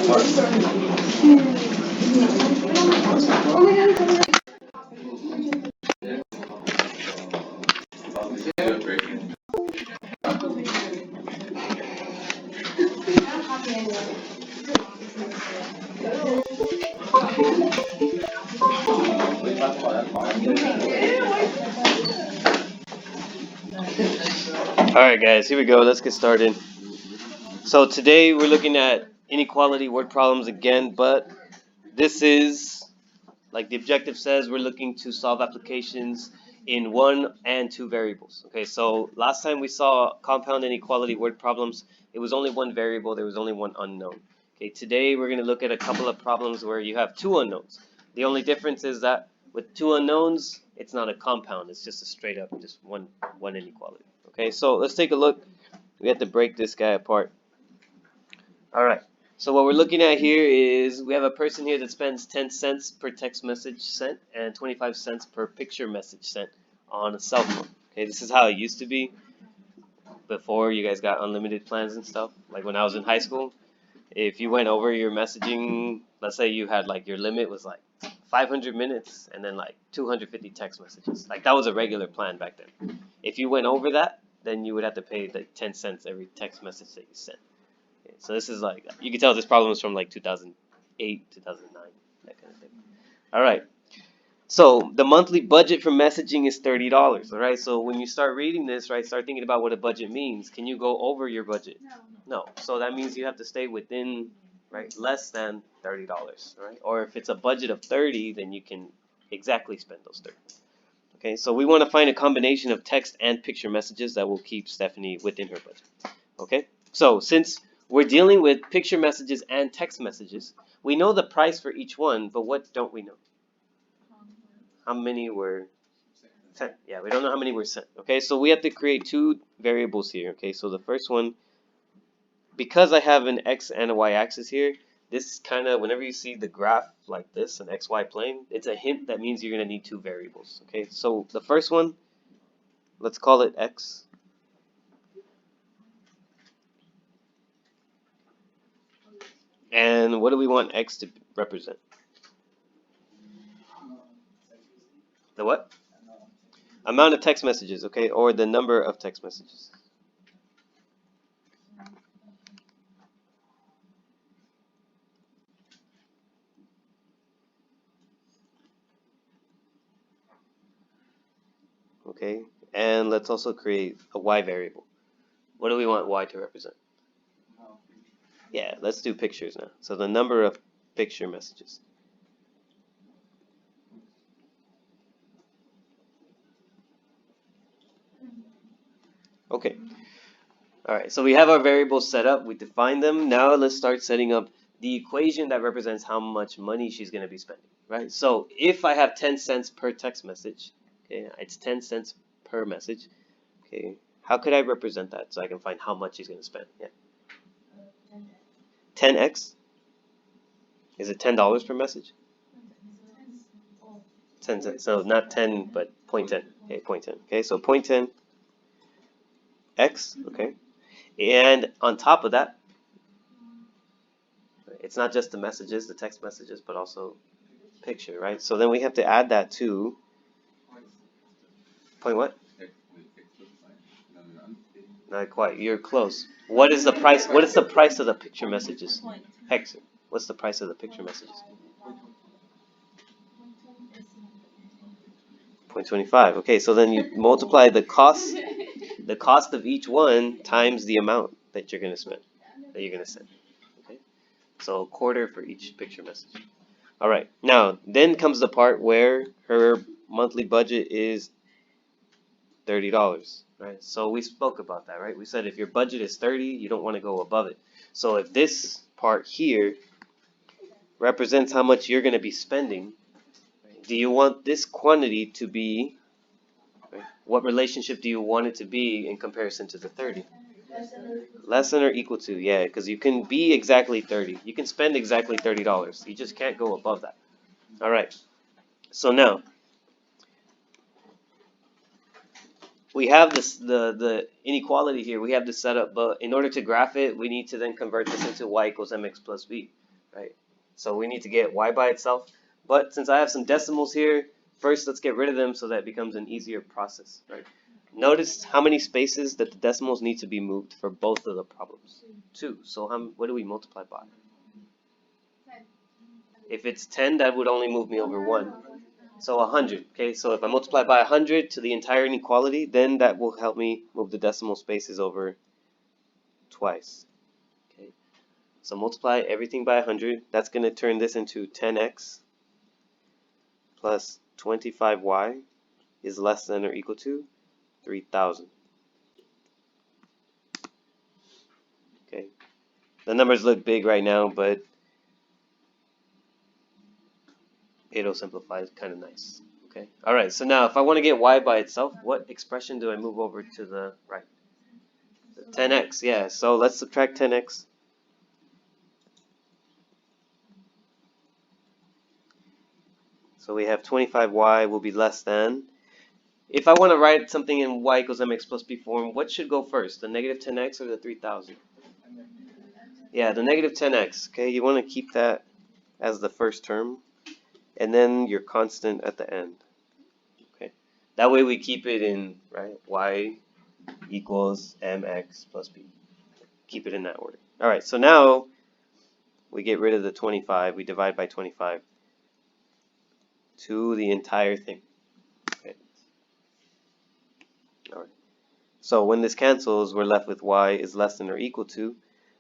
Alright guys, here we go. Let's get started. So today we're looking at inequality word problems again, but this is, like the objective says, we're looking to solve applications in one and two variables. Okay, so last time we saw compound inequality word problems, it was only one variable, there was only one unknown. Okay, today we're going to look at a couple of problems where you have two unknowns. The only difference is that with two unknowns, it's not a compound, it's just a straight up, just one inequality. Okay, so let's take a look. We have to break this guy apart. Alright, so what we're looking at here is we have a person here that spends 10 cents per text message sent and 25 cents per picture message sent on a cell phone. Okay, this is how it used to be before you guys got unlimited plans and stuff. Like when I was in high school, if you went over your messaging, let's say you had like your limit was like 500 minutes and then like 250 text messages. Like that was a regular plan back then. If you went over that, then you would have to pay like 10 cents every text message that you sent. Okay, so this is like, you can tell this problem is from like 2008, 2009, that kind of thing. All right. So the monthly budget for messaging is $30. All right. So when you start reading this, right, start thinking about what a budget means. Can you go over your budget? No. So that means you have to stay within, right, less than $30. Right. Or if it's a budget of 30, then you can exactly spend those 30. Okay. So we want to find a combination of text and picture messages that will keep Stephanie within her budget. Okay. So since we're dealing with picture messages and text messages, we know the price for each one, but what don't we know? How many were sent? Yeah, we don't know how many were sent. Okay, so we have to create two variables here. Okay, so the first one, because I have an x and a y axis here, this kind of, whenever you see the graph like this, an xy plane, it's a hint that means you're going to need two variables. Okay, so the first one, let's call it x. And what do we want x to represent? The what? Amount of text messages, okay, or the number of text messages. Okay, and let's also create a y variable. What do we want y to represent? Yeah, let's do pictures now. So the number of picture messages. Okay. All right, so we have our variables set up. We define them. Now let's start setting up the equation that represents how much money she's going to be spending, right? So if I have 10 cents per text message, okay, it's 10 cents per message. Okay, how could I represent that so I can find how much she's going to spend? Yeah. 10x? Is it $10 per message? 10 cents. So not 10, but 0.10. Okay, 0.10. Okay, so 0.10 x. Okay, and on top of that, it's not just the messages, the text messages, but also picture, right? So then we have to add that to point what? Not quite. You're close. What is the price? What is the price of the picture messages? Hex. What's the price of the picture messages? 0.25. Okay, so then you multiply the cost of each one times the amount that you're going to spend, that you're going to send. Okay, so a quarter for each picture message. All right. Now, then comes the part where her monthly budget is $30. Right. So we spoke about that, right? We said if your budget is 30, you don't want to go above it. So if this part here represents how much you're going to be spending, right, do you want this quantity to be, right, what relationship do you want it to be in comparison to the 30? Less than or equal to, yeah, because you can be exactly 30. You can spend exactly $30. You just can't go above that. All right. So now we have this the inequality here. We have this set up, but in order to graph it, we need to then convert this into y equals mx plus b. right? So we need to get y by itself. But since I have some decimals here, first let's get rid of them so that it becomes an easier process, right? Notice how many spaces that the decimals need to be moved for both of the problems. 2. So what do we multiply by? If it's 10, that would only move me over 1. So 100, okay? So if I multiply by 100 to the entire inequality, then that will help me move the decimal spaces over twice, okay? So multiply everything by 100. That's going to turn this into 10x plus 25y is less than or equal to 3,000, okay? The numbers look big right now, but it'll simplify kind of nice, okay? All right, so now if I want to get y by itself, what expression do I move over to the right? 10x, yeah. So let's subtract 10x. So we have 25y will be less than. If I want to write something in y equals mx plus b form, what should go first? The negative 10x or the 3,000? Yeah, the negative 10x. Okay, you want to keep that as the first term, and then your constant at the end. Okay, that way we keep it in, right? Y equals mx plus b. Keep it in that order. All right, so now we get rid of the 25. We divide by 25 to the entire thing. Okay. All right. So when this cancels, we're left with y is less than or equal to.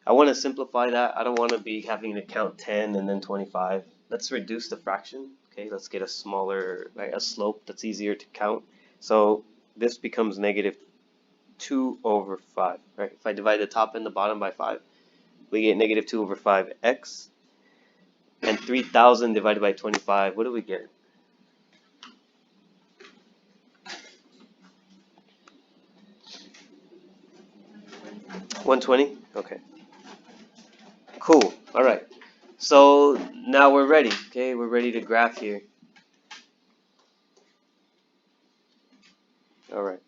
I want to simplify that. I don't want to be having to count 10 and then 25. Let's reduce the fraction. Okay, let's get a smaller, like a slope that's easier to count. So this becomes negative 2 over 5. Right? If I divide the top and the bottom by 5, we get negative 2 over 5x. And 3,000 divided by 25, what do we get? 120? Okay. Cool. All right. So now we're ready. Okay, we're ready to graph here. All right.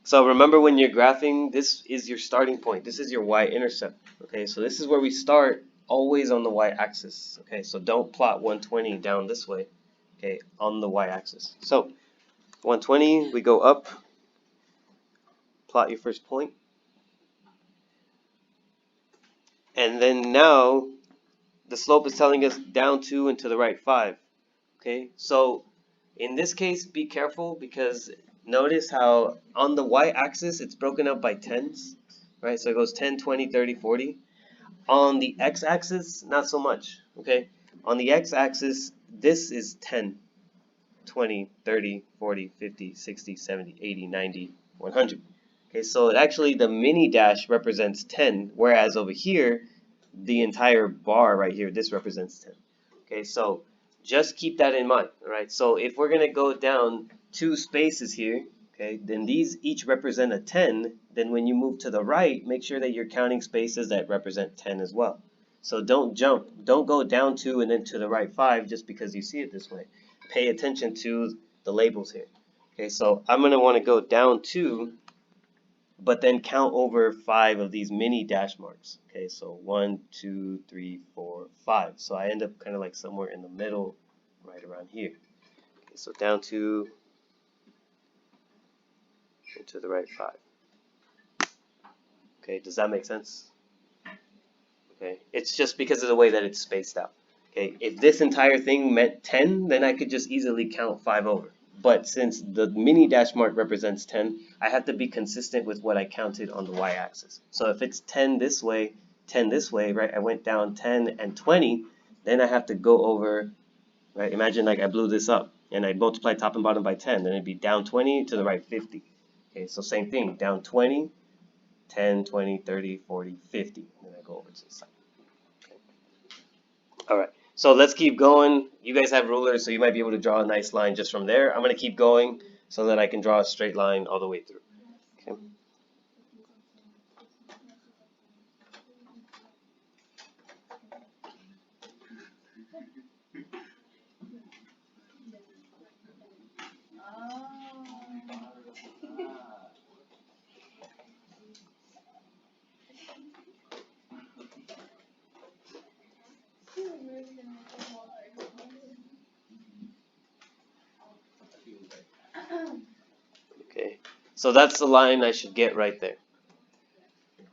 So remember when you're graphing, this is your starting point. This is your y-intercept. Okay, so this is where we start, always on the y-axis. Okay, so don't plot 120 down this way. Okay, on the y-axis. So 120, we go up, plot your first point. And then now the slope is telling us down 2 and to the right 5. Okay, so in this case, be careful because notice how on the y-axis it's broken up by tens, right? So it goes 10, 20, 30, 40. On the x-axis, not so much, okay? On the x-axis, this is 10, 20, 30, 40, 50, 60, 70, 80, 90, 100. Okay, so actually the mini dash represents 10, whereas over here, the entire bar right here, this represents 10. Okay, so just keep that in mind, all right? So if we're gonna go down 2 spaces here, okay, then these each represent a 10, then when you move to the right, make sure that you're counting spaces that represent 10 as well. So don't jump, don't go down 2 and then to the right 5 just because you see it this way. Pay attention to the labels here. Okay, so I'm gonna wanna go down 2, but then count over 5 of these mini dash marks. Okay, so 1, 2, 3, 4, 5. So I end up kind of like somewhere in the middle, right around here. Okay, so down 2 and to the right 5. Okay, does that make sense? Okay, it's just because of the way that it's spaced out. Okay, if this entire thing meant 10, then I could just easily count 5 over. But since the mini dash mark represents 10, I have to be consistent with what I counted on the y-axis. So if it's 10 this way, right, I went down 10 and 20, then I have to go over, right, imagine like I blew this up and I multiply top and bottom by 10, then it'd be down 20 to the right 50. Okay, so same thing, down 20, 10, 20, 30, 40, 50, and then I go over to the side. Okay. All right. So let's keep going. You guys have rulers, so you might be able to draw a nice line just from there. I'm going to keep going so that I can draw a straight line all the way through. Okay. So that's the line I should get right there.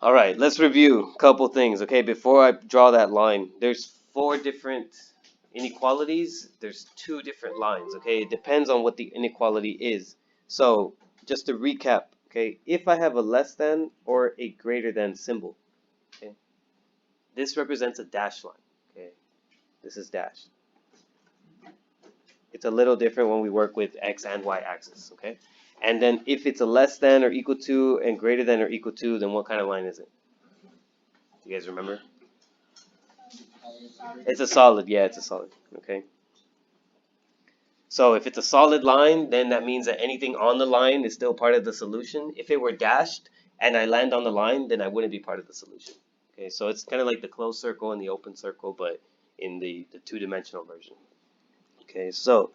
All right, let's review a couple things, okay? Before I draw that line, there's four different inequalities. There's two different lines, okay? It depends on what the inequality is. So just to recap, okay? If I have a less than or a greater than symbol, okay? This represents a dashed line, okay? This is dashed. It's a little different when we work with x and y axis, okay? And then if it's a less than or equal to and greater than or equal to, then what kind of line is it? You guys remember? It's a solid, yeah, it's a solid, okay? So if it's a solid line, then that means that anything on the line is still part of the solution. If it were dashed and I land on the line, then I wouldn't be part of the solution. Okay, so it's kind of like the closed circle and the open circle, but in the two-dimensional version. Okay, so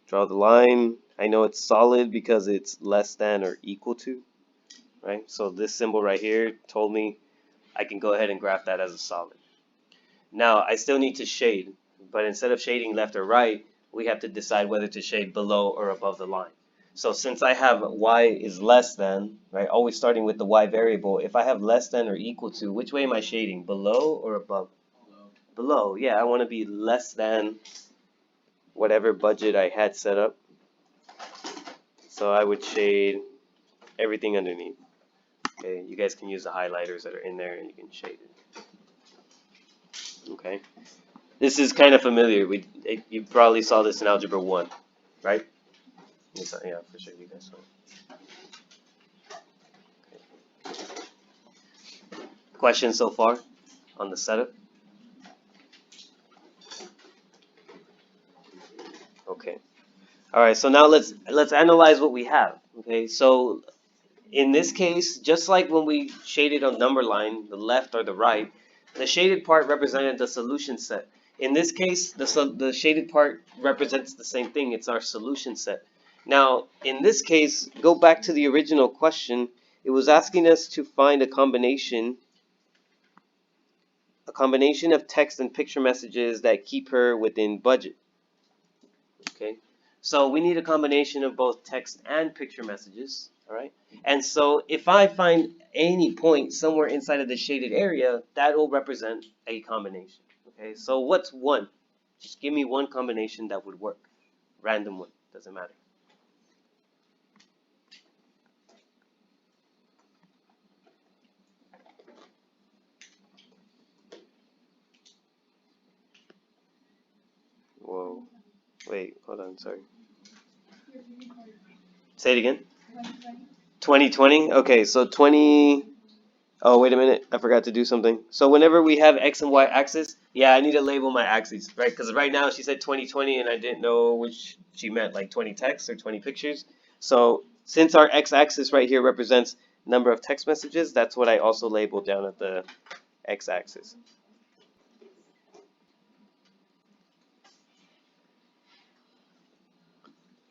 draw the line. I know it's solid because it's less than or equal to, right? So this symbol right here told me I can go ahead and graph that as a solid. Now I still need to shade, but instead of shading left or right, we have to decide whether to shade below or above the line. So since I have y is less than, right, always starting with the y variable, if I have less than or equal to, which way am I shading, below or above? Below, yeah, I want to be less than whatever budget I had set up. So I would shade everything underneath. Okay, you guys can use the highlighters that are in there and you can shade it. Okay, this is kind of familiar. You probably saw this in Algebra 1, right? Yeah, for sure you guys saw it. Okay. Questions so far on the setup? Okay. All right, so now let's analyze what we have. Okay, so in this case, just like when we shaded on number line, the left or the right, the shaded part represented the solution set. In this case, the shaded part represents the same thing. It's our solution set. Now, in this case, go back to the original question. It was asking us to find a combination of text and picture messages that keep her within budget. Okay, so we need a combination of both text and picture messages. All right, and so if I find any point somewhere inside of the shaded area, that will represent a combination. Okay, so what's one? Just give me one combination that would work. Random one, doesn't matter. Whoa, wait, hold on, sorry. Say it again. 2020. Okay, so 20. Oh, wait a minute. I forgot to do something. So whenever we have X and Y axis, yeah, I need to label my axes, right? Because right now she said 2020 and I didn't know which she meant, like 20 texts or 20 pictures. So since our X axis right here represents number of text messages, that's what I also labeled down at the X axis.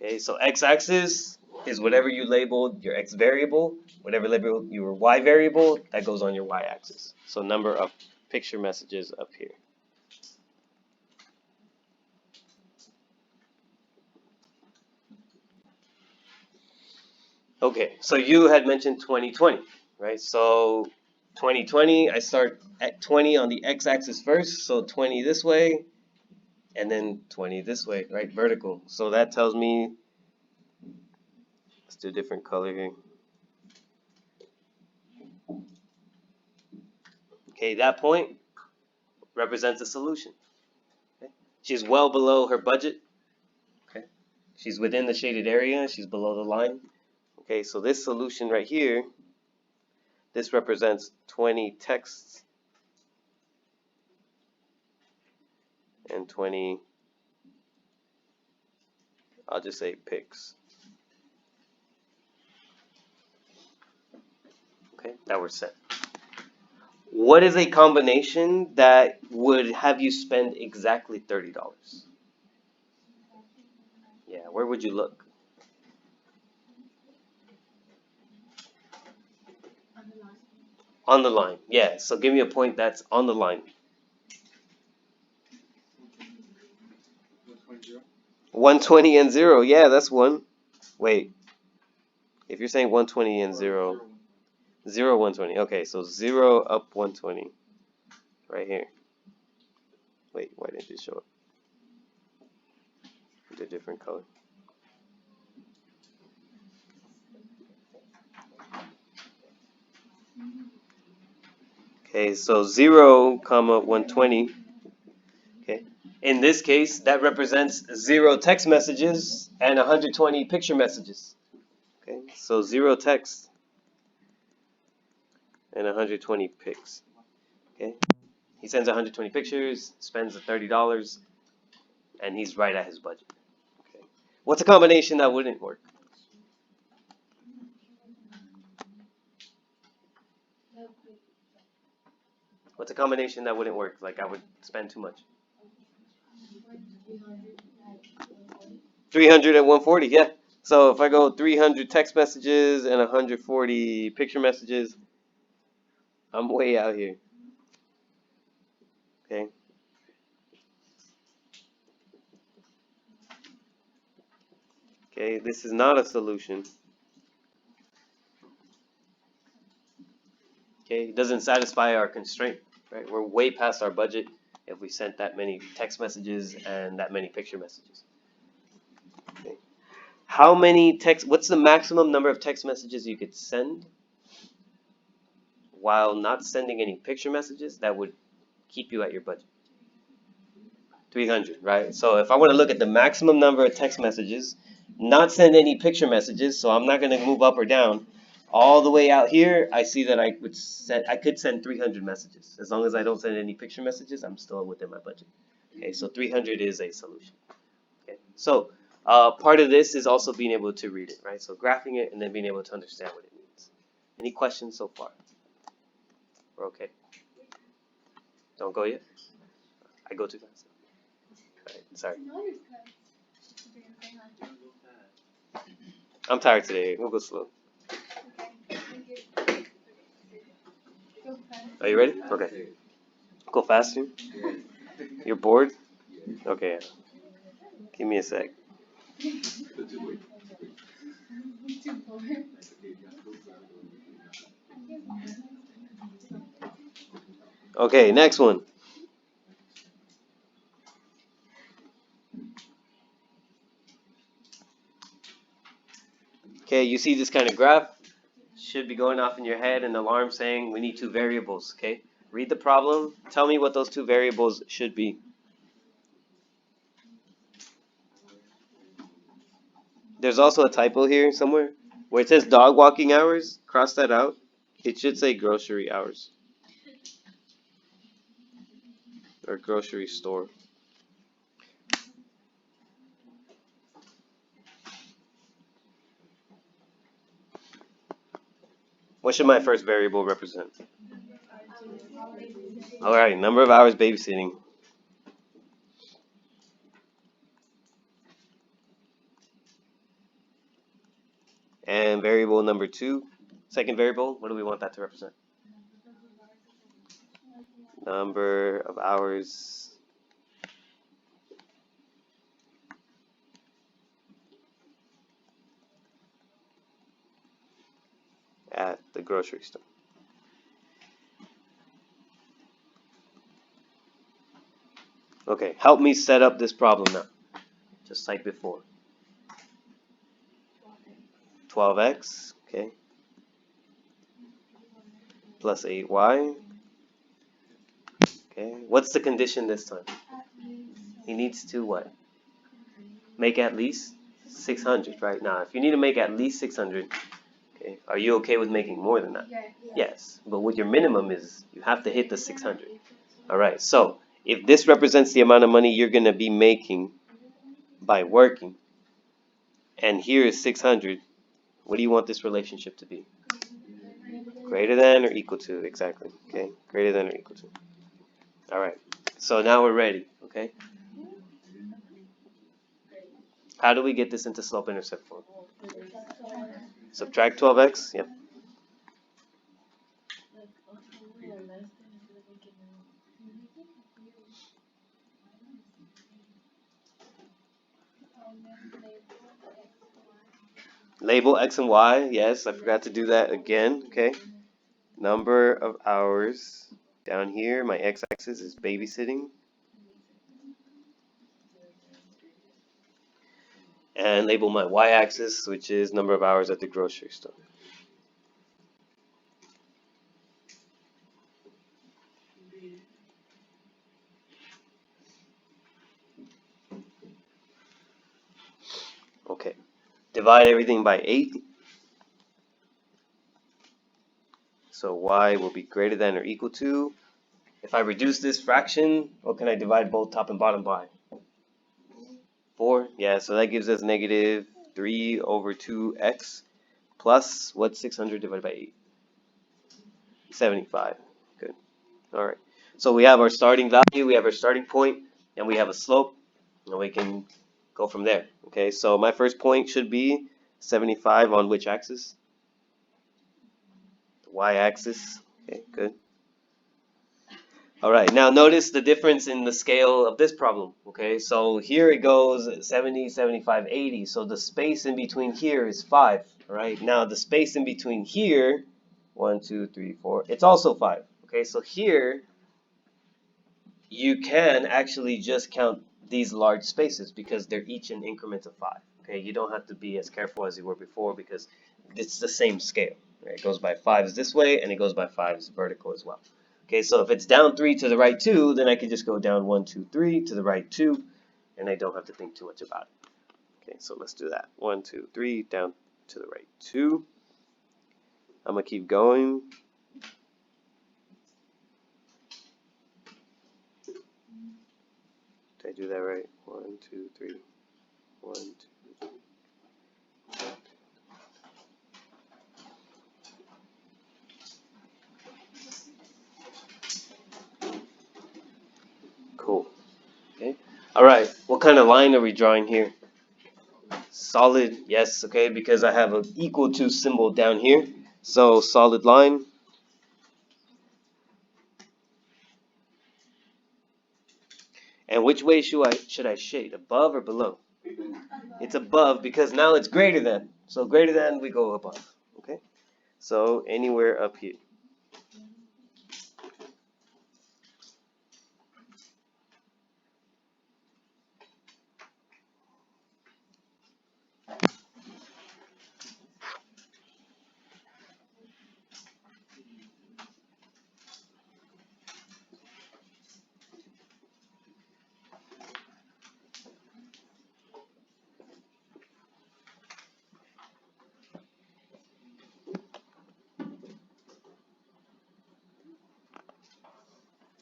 Okay, so X axis is whatever you labeled your X variable, whatever labeled your Y variable, that goes on your Y axis. So number of picture messages up here. Okay, so you had mentioned 2020, right? So 2020, I start at 20 on the x-axis first, so 20 this way, and then 20 this way, right? Vertical. So that tells me, let's do a different color here. Okay, that point represents a solution. Okay? She's well below her budget. Okay, she's within the shaded area. She's below the line. Okay, so this solution right here, this represents 20 texts and 20, I'll just say pics. Okay, now we're set. What is a combination that would have you spend exactly $30? Yeah, where would you look? On the line. Yeah, so give me a point that's on the line. 120 and 0. Yeah, that's one. Wait. If you're saying 120 and 0, 0, 120. Okay, so 0 up 120 right here. Wait, why didn't it show up? It's a different color. Okay, so 0, comma 120. Okay. In this case, that represents 0 text messages and 120 picture messages. Okay, so 0 text and 120 pics. Okay, he sends 120 pictures, spends the $30, and he's right at his budget. Okay, what's a combination that wouldn't work? What's a combination that wouldn't work? Like I would spend too much. 300 and 140, yeah. So if I go 300 text messages and 140 picture messages, I'm way out here. Okay. Okay, this is not a solution. Okay, it doesn't satisfy our constraint, right? We're way past our budget if we sent that many text messages and that many picture messages. Okay. How many text, what's the maximum number of text messages you could send while not sending any picture messages that would keep you at your budget? 300, right? So if I want to look at the maximum number of text messages, not send any picture messages, so I'm not going to move up or down. All the way out here, I see that I could send 300 messages. As long as I don't send any picture messages, I'm still within my budget. Okay, so 300 is a solution. Okay, so part of this is also being able to read it, right? So graphing it and then being able to understand what it means. Any questions so far? We're okay. Don't go yet. I go too fast. All right, sorry. I'm tired today. We'll go slow. Are you ready? Okay. Go faster. You're bored? Okay. Give me a sec. Okay, next one. Okay, you see this kind of graph? Should be going off in your head an alarm saying we need two variables. Okay, read the problem. Tell me what those two variables should be. There's also a typo here somewhere where it says dog walking hours. Cross that out. It should say grocery hours or grocery store. What should my first variable represent? All right, number of hours babysitting. And variable number 2, second variable, what do we want that to represent? Number of hours at the grocery store. Okay, help me set up this problem now. Just like before. 12x, okay, plus 8y. Okay, what's the condition this time? He needs to what? Make at least 600, right? Now, if you need to make at least 600, okay, are you okay with making more than that? Yes, but what your minimum is, you have to hit the 600. All right, so if this represents the amount of money you're going to be making by working, and here is 600, what do you want this relationship to be? Greater than or equal to, exactly, okay? Greater than or equal to. All right, so now we're ready, okay? How do we get this into slope-intercept form? Subtract 12x, yep. Label X and Y. Yes, I forgot to do that again. Okay. Number of hours. Down here, my x-axis is babysitting. And label my y-axis, which is number of hours at the grocery store. Okay. Divide everything by 8. So y will be greater than or equal to. If I reduce this fraction, what can I divide both top and bottom by? 4. Yeah, so that gives us negative 3 over 2x plus, what's 600 divided by 8? 75. Good. All right. So we have our starting value, we have our starting point, and we have a slope, and we can go from there. Okay, so my first point should be 75 on which axis? The y-axis. Okay, good. All right, now notice the difference in the scale of this problem. Okay, so here it goes 70, 75, 80. So the space in between here is 5. All right, now the space in between here, 1, 2, 3, 4, it's also 5. Okay, so here you can actually just count these large spaces because they're each in increments of 5. Okay, you don't have to be as careful as you were before because it's the same scale. Right? It goes by 5s this way and it goes by 5s vertical as well. Okay, so if it's down 3 to the right 2, then I can just go down 1, 2, 3 to the right 2, and I don't have to think too much about it. Okay, so let's do that. 1, 2, 3, down to the right 2. I'm going to keep going. Did I do that right? 1, 2, 3. 1, 2. Cool. Okay. All right. What kind of line are we drawing here? Solid. Yes. Okay. Because I have an equal to symbol down here. So solid line. And which way should I shade? Above or below? It's above because now it's greater than. So greater than, we go above. Okay. So anywhere up here.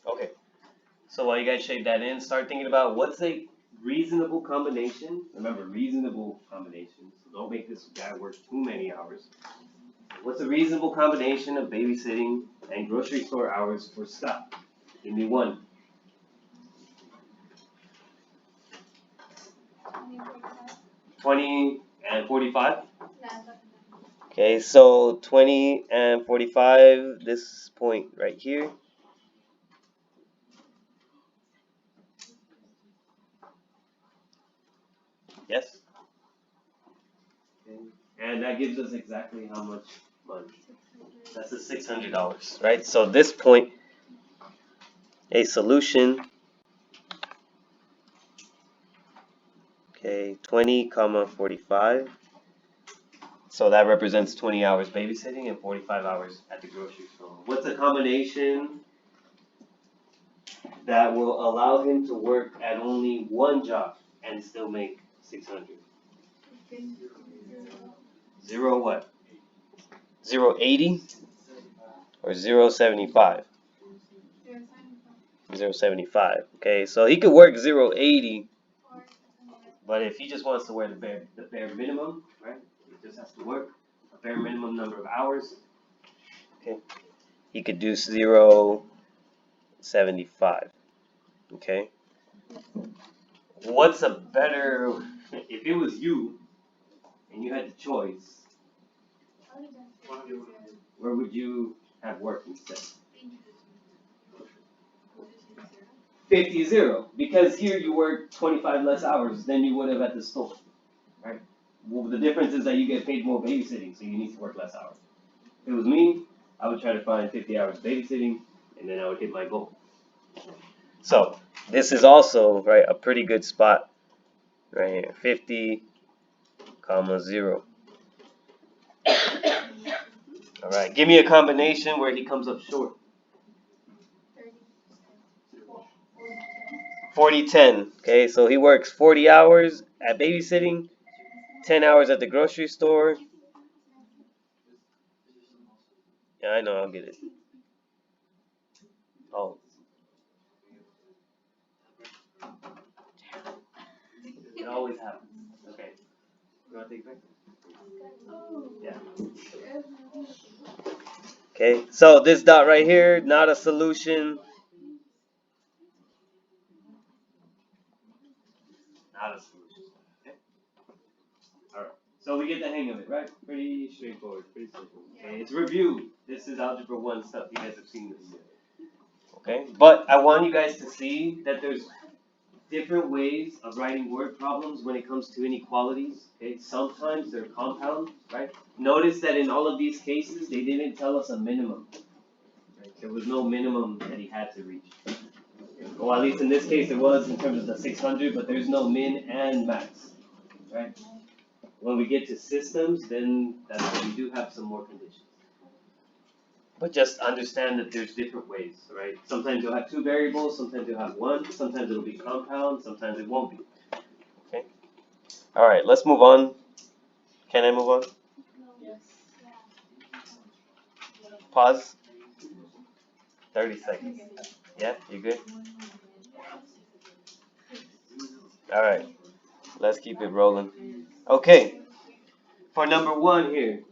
Okay. So while you guys shade that in, start thinking about what's a reasonable combination. Remember, reasonable combination. So don't make this guy work too many hours. What's a reasonable combination of babysitting and grocery store hours for Scott? Give me one. 20 and 45? Okay, so 20 and 45, this point right here. Yes? Okay. And that gives us exactly how much money? That's the $600, right? So this point, a solution, okay, 20 comma 45. So that represents 20 hours babysitting and 45 hours at the grocery store. What's a combination that will allow him to work at only one job and still make 600? Zero what? 0.80 or 0.75? 0.75. Okay, so he could work 0.80, but if he just wants to wear the bare minimum, right? He just has to work a bare minimum number of hours. Okay, he could do 0.75. Okay. What's a better, if it was you and you had the choice, where would you have worked instead? 50-0, because here you work 25 less hours than you would have at the store, right? Well, the difference is that you get paid more babysitting, so you need to work less hours. If it was me, I would try to find 50 hours babysitting, and then I would hit my goal. So this is also right a pretty good spot right here, 50, comma 0. All right, give me a combination where he comes up short. 40-10. Okay, so he works 40 hours at babysitting, 10 hours at the grocery store. Yeah, I know, I'll get it. Oh, it always happens. Okay, you want to take it back? Yeah. Okay, so this dot right here, not a solution. Not a solution. Okay. All right. So we get the hang of it, right? Pretty straightforward, pretty simple. Okay, it's review. This is Algebra 1 stuff. You guys have seen this. Okay, but I want you guys to see that there's different ways of writing word problems when it comes to inequalities. Okay, sometimes they're compound, right? Notice that in all of these cases, they didn't tell us a minimum. Right? There was no minimum that he had to reach. Well, at least in this case, it was in terms of the 600, but there's no min and max, right? When we get to systems, then that's when we do have some more conditions. But just understand that there's different ways, right? Sometimes you'll have two variables, sometimes you'll have one, sometimes it'll be compound, sometimes it won't be. Okay? All right, let's move on. Can I move on? Pause. 30 seconds. Yeah, you good? All right, let's keep it rolling. Okay, for number one here,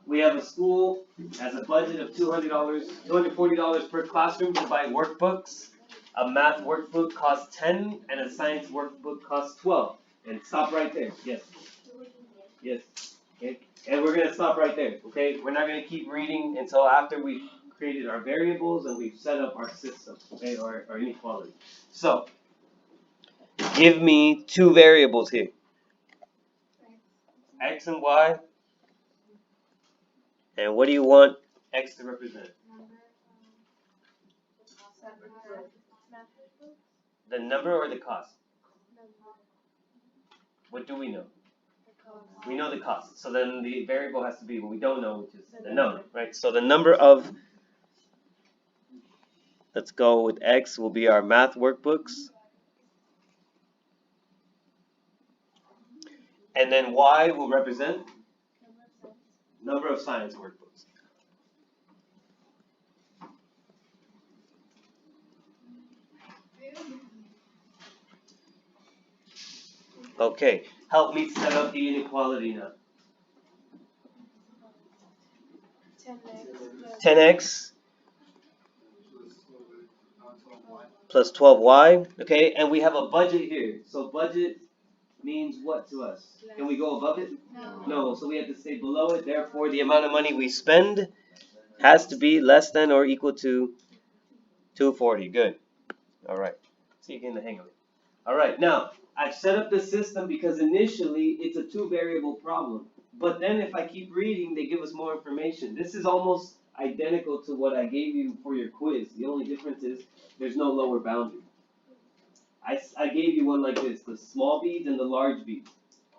we have a school has a budget of $200, $240 per classroom to buy workbooks. A math workbook costs 10 and a science workbook costs 12. And stop right there. Yes. Yes. Okay. And we're going to stop right there. Okay. We're not going to keep reading until after we've created our variables and we've set up our system. Okay. Our inequality. So, give me two variables here. X and Y. And what do you want X to represent? The number or the cost? What do we know? We know the cost. So then the variable has to be what we don't know, which is the number, right? So the number of, let's go with X, will be our math workbooks. And then Y will represent number of science workbooks. Okay, help me set up the inequality now. 10x plus 12y. Okay, and we have a budget here. So budget means what to us? Can we go above it? No, so we have to stay below it. Therefore, the amount of money we spend has to be less than or equal to 240. Good. All right. So you're getting the hang of it. All right. Now, I've set up the system because initially it's a two variable problem. But then if I keep reading, they give us more information. This is almost identical to what I gave you for your quiz. The only difference is there's no lower boundary. I gave you one like this, the small beads and the large beads.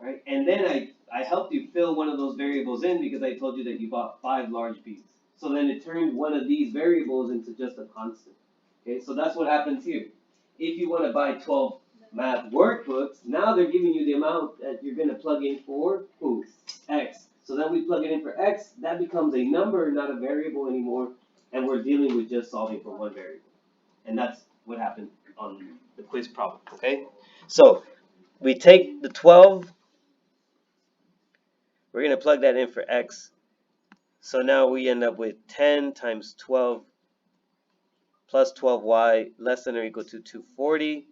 Right? And then I helped you fill one of those variables in because I told you that you bought 5 large beads. So then it turned one of these variables into just a constant. Okay, so that's what happens here. If you want to buy 12 math workbooks, now they're giving you the amount that you're going to plug in for who? X. So then we plug it in for X, that becomes a number, not a variable anymore, and we're dealing with just solving for one variable. And that's what happened on the quiz problem, okay? So we take the 12, we're going to plug that in for X. So now we end up with 10 times 12 plus 12y less than or equal to 240.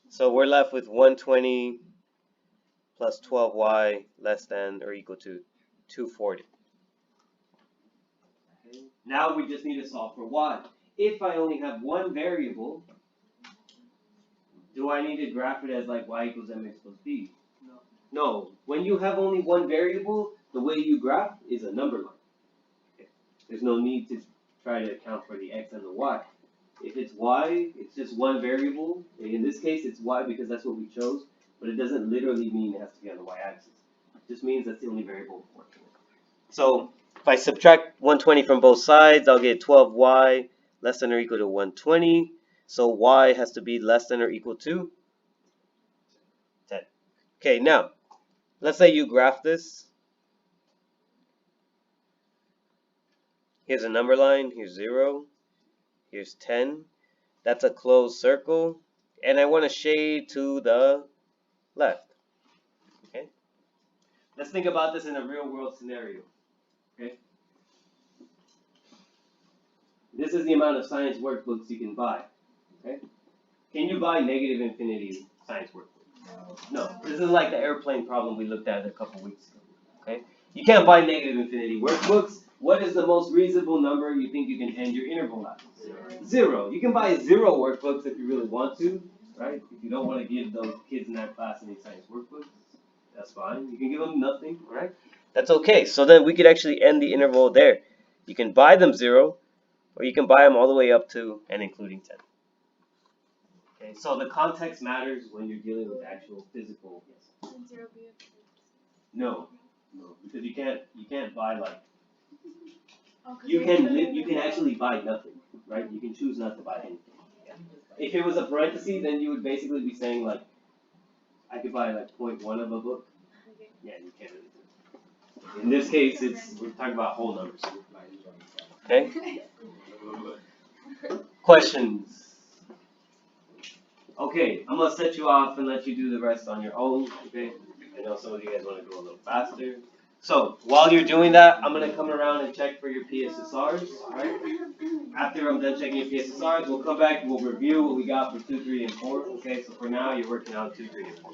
So we're left with 120 plus 12y less than or equal to 240. Okay. Now we just need to solve for y. If I only have one variable, Do I need to graph it as like y equals mx plus b? No. When you have only one variable, the way you graph is a number line. Okay. There's no need to try to account for the x and the y. If it's y, it's just one variable. In this case, it's y because that's what we chose, but it doesn't literally mean it has to be on the y-axis. It just means that's the only variable we're working with. So if I subtract 120 from both sides, I'll get 12y less than or equal to 120. So y has to be less than or equal to 10. Okay, now, let's say you graph this. Here's a number line, here's 0, here's 10. That's a closed circle, and I want to shade to the left. Okay? Let's think about this in a real world scenario. Okay? This is the amount of science workbooks you can buy. Okay? Can you buy negative infinity science workbooks? No. This is like the airplane problem we looked at a couple weeks ago. Okay? You can't buy negative infinity workbooks. What is the most reasonable number you think you can end your interval at? 0. You can buy 0 workbooks if you really want to, right? If you don't want to give those kids in that class any science workbooks, that's fine. You can give them nothing, right? That's okay. So then we could actually end the interval there. You can buy them 0, or you can buy them all the way up to and including 10. Okay, so the context matters when you're dealing with actual physical. Yes. Can 0 be a No, because you can't buy like Oh, 'cause you they can put it live, in you the can middle. actually buy nothing, right? You can choose not to buy anything. Yeah. If it was a parenthesis, then you would basically be saying like, I could buy like 0.1 of a book. Okay. Yeah, you can't really do it. In this case, we're talking about whole numbers. Okay. Questions? Okay, I'm gonna set you off and let you do the rest on your own. Okay. I know some of you guys want to go a little faster. So while you're doing that, I'm gonna come around and check for your PSSRs. Right? After I'm done checking your PSSRs, we'll come back and we'll review what we got for 2, 3, and 4. Okay, so for now you're working on 2, 3, and 4.